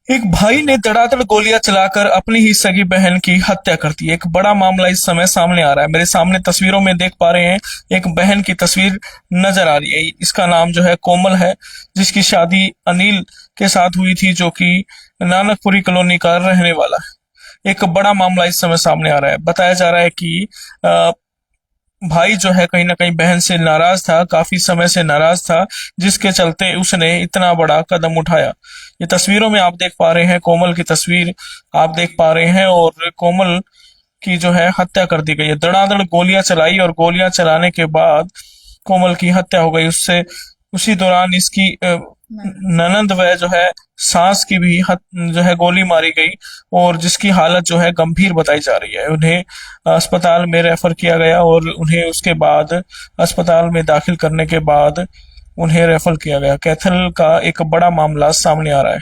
एक भाई ने धड़ाधड़ गोलियां चलाकर अपनी ही सगी बहन की हत्या कर दी। एक बड़ा मामला इस समय सामने आ रहा है। मेरे सामने तस्वीरों में देख पा रहे हैं, एक बहन की तस्वीर नजर आ रही है। इसका नाम जो है कोमल है, जिसकी शादी अनिल के साथ हुई थी, जो कि नानकपुरी कॉलोनी का रहने वाला है। एक बड़ा मामला इस समय सामने आ रहा है। बताया जा रहा है कि भाई जो है कहीं ना कहीं बहन से नाराज था, काफी समय से नाराज था, जिसके चलते उसने इतना बड़ा कदम उठाया। ये तस्वीरों में आप देख पा रहे हैं, कोमल की तस्वीर आप देख पा रहे हैं, और कोमल की जो है हत्या कर दी गई है। धड़ाधड़ गोलियां चलाई और गोलियां चलाने के बाद कोमल की हत्या हो गई। उससे उसी दौरान इसकी ननंद व जो है सास की भी जो है गोली मारी गई, और जिसकी हालत जो है गंभीर बताई जा रही है। उन्हें अस्पताल में रेफर किया गया, और उन्हें उसके बाद अस्पताल में दाखिल करने के बाद उन्हें रेफर किया गया। कैथल का एक बड़ा मामला सामने आ रहा है।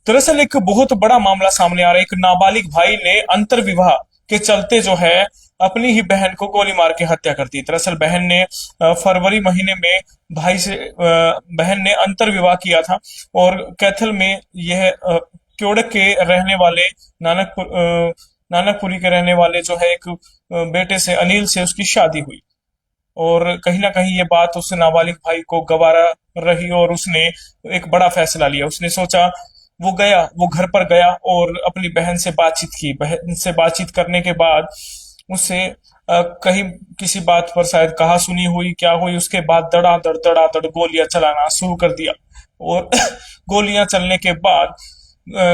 दरअसल एक बहुत बड़ा मामला सामने आ रहा है। एक नाबालिग भाई ने अंतर विवाह के चलते जो है अपनी ही बहन को गोली मार के हत्या कर दी। दरअसल बहन ने फरवरी महीने में भाई से बहन ने अंतर विवाह किया था, और कैथल में यह क्योड़क के रहने वाले नानकपुरी के रहने वाले जो है एक बेटे से अनिल से उसकी शादी हुई। और कहीं ना कहीं ये बात उस नाबालिग भाई को गवारा रही, और उसने एक बड़ा फैसला लिया। उसने सोचा, वो घर पर गया और अपनी बहन से बातचीत की। बहन से बातचीत करने के बाद उससे कहीं किसी बात पर शायद कहा सुनी हुई, क्या हुई, उसके बाद दड़ादड़ गोलियां चलाना शुरू कर दिया। और गोलियां चलने के बाद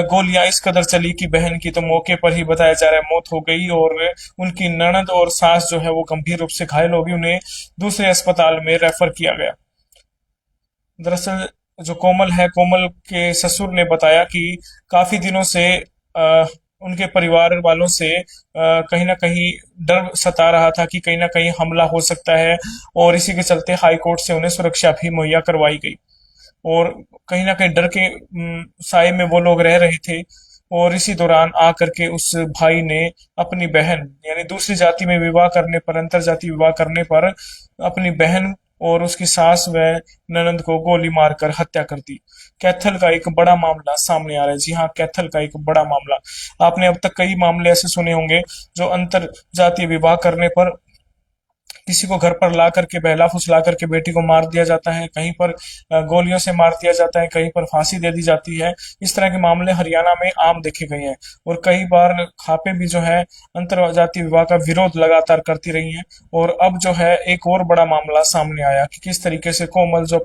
गोलियां इस कदर चली कि बहन की तो मौके पर ही बताया जा रहा है मौत हो गई, और उनकी ननद और सास जो है वो गंभीर रूप से घायल हो गई। उन्हें दूसरे अस्पताल में रेफर किया गया। दरअसल जो कोमल है, कोमल के ससुर ने बताया कि काफी दिनों से उनके परिवार वालों से कहीं ना कहीं डर सता रहा था कि कहीं ना कहीं हमला हो सकता है, और इसी के चलते हाई कोर्ट से उन्हें सुरक्षा भी मुहैया करवाई गई। और कहीं ना कहीं डर के साए में वो लोग रह रहे थे। और इसी दौरान आकर के उस भाई ने अपनी बहन, यानी दूसरी जाति में विवाह करने पर, अंतर जाति विवाह करने पर अपनी बहन और उसकी सास व ननंद को गोली मारकर हत्या कर दी। कैथल का एक बड़ा मामला सामने आ रहा है। जी हाँ, कैथल का एक बड़ा मामला। आपने अब तक कई मामले ऐसे सुने होंगे जो अंतर जातीय विवाह करने पर किसी को घर पर ला करके, बहला फुसला करके बेटी को मार दिया जाता है, कहीं पर गोलियों से मार दिया जाता है, कहीं पर फांसी दे दी जाती है। इस तरह के मामले हरियाणा में आम देखे गए हैं, और कई बार खापे भी जो है अंतरजातीय विवाह का विरोध लगातार करती रही हैं। और अब जो है एक और बड़ा मामला सामने आया कि किस तरीके से कोमल जो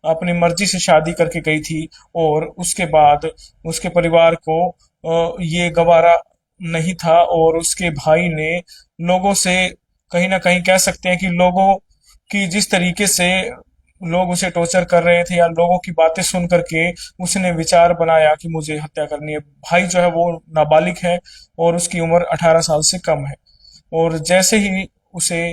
अपनी मर्जी से शादी करके गई थी, और उसके बाद उसके परिवार को ये गवारा नहीं था, और उसके भाई ने लोगों से, कहीं ना कहीं कह सकते हैं कि लोगों की जिस तरीके से लोग उसे टॉर्चर कर रहे थे, या लोगों की बातें सुन करके उसने विचार बनाया कि मुझे हत्या करनी है। भाई जो है वो नाबालिग है, और उसकी उम्र 18 साल से कम है। और जैसे ही उसे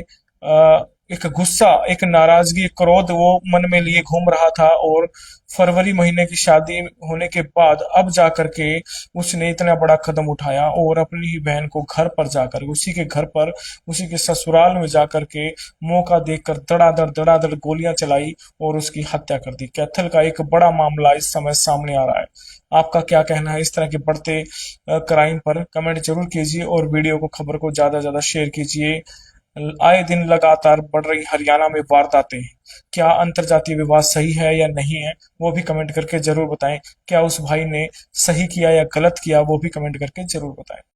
एक गुस्सा, एक नाराजगी, एक क्रोध वो मन में लिए घूम रहा था, और फरवरी महीने की शादी होने के बाद अब जाकर के उसने इतना बड़ा कदम उठाया, और अपनी ही बहन को घर पर जाकर, उसी के घर पर, उसी के ससुराल में जाकर के मौका देखकर दड़ादड़ गोलियां चलाई और उसकी हत्या कर दी। कैथल का एक बड़ा मामला इस समय सामने आ रहा है। आपका क्या कहना है इस तरह के बढ़ते क्राइम पर? कमेंट जरूर कीजिए, और वीडियो को, खबर को ज्यादा से ज्यादा शेयर कीजिए। आए दिन लगातार बढ़ रही हरियाणा में वारदातें, क्या अंतरजातीय विवाह सही है या नहीं है, वो भी कमेंट करके जरूर बताएं। क्या उस भाई ने सही किया या गलत किया, वो भी कमेंट करके जरूर बताएं।